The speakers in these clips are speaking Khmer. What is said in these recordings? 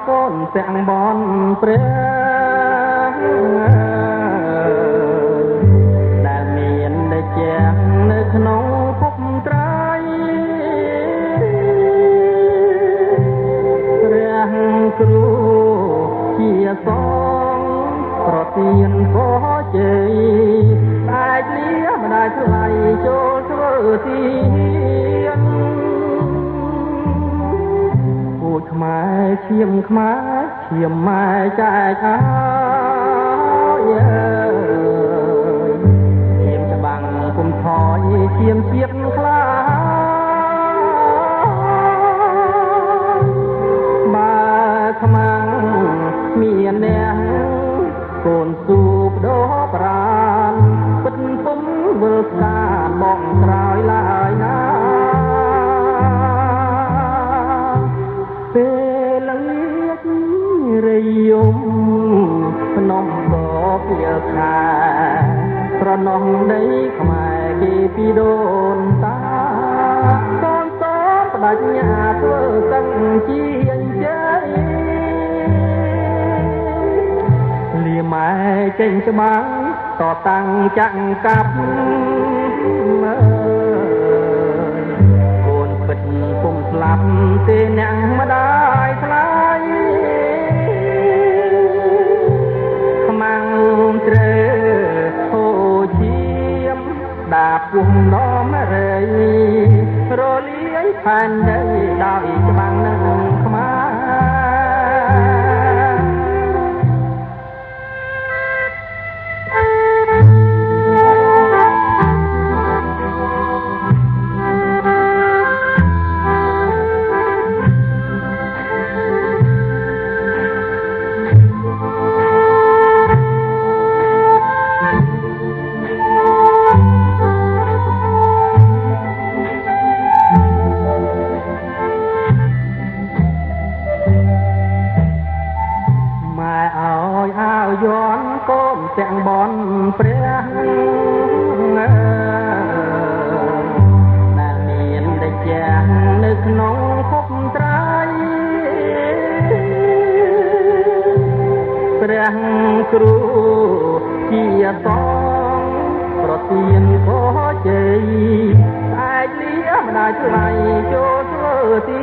កូនទាំងបនព្រះដែលមានតែជាងនៅក្នុងភពត្រៃព្រះគ្រូជាសងប្រទានក៏ជ័យតែលាម្ដាយថ្លៃចូលធ្វើទីខ្មែរឈាមខ្មែរឈាមម៉ែចែកហើយឈាមច្បាំងគុំថយឈាមជាតិខ្លាបើខ្មាំងមានអ្នកកូនស៊ូបដោប្រានពិតពុំវិលស្កាបងក្រោយឡើយណារយំភ្នំបកជាខាត្រណោះដីខ្មែរគេពីដូនតាកូនតបដញ្ញាធ្វើតាំងជាជ័យលាម៉ែចេញច្បាំងតតាំងចាក់កាប់កូនពិតពុំស្លាប់ទេអ្នកម្ដាយថ្លៃដាពុំនំរៃរលាយផែនដីដោយច្បាំងនឹងខ្មែរយន់កូនទាំងបនព្រះដែលមានតែជាងនៅក្នុងភពត្រៃព្រះគ្រូជាសងប្រទានក៏ជ័យតែលាម្ដាយថ្លៃចូលធ្វើទី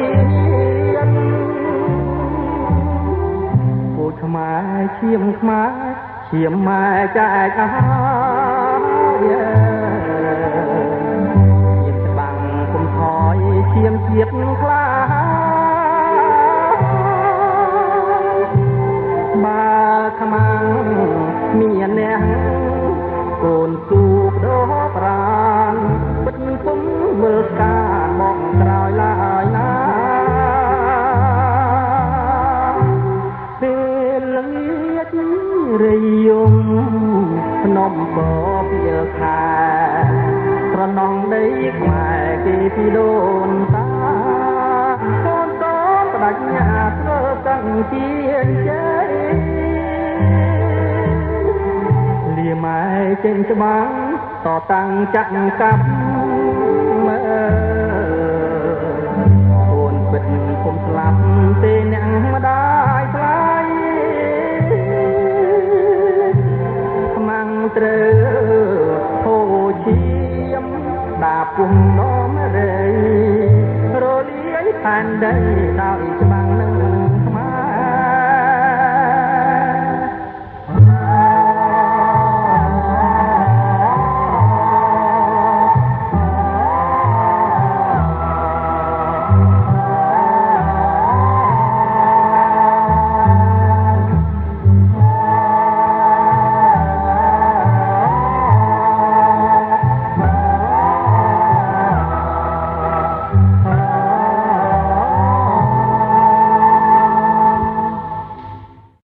ខ្មែរឈាមខ្មែរឈាមម៉ែចែកហើយឈាមច្បាំងគុំថយឈាមជាតិខ្លាបើខ្មាំងមានអ្នកកូនស៊ូបដោប្រានពិតពុំវិលស្កាបងក្រោយឡើយណារយំភ្នំបកជាខាត្រណោះដីខ្មែរគេពីដូនតាកូនតបដញ្ញាធ្វើតាំងជាជ័យលាម៉ែចេញច្បាំងតតាំងចាក់កាប់មើកូនពិតពុំស្លាប់ទេអ្នកម្ដាយថ្លៃត្រូវហូឈាមដាពុំនំរៃរលាយផែនដីដោយ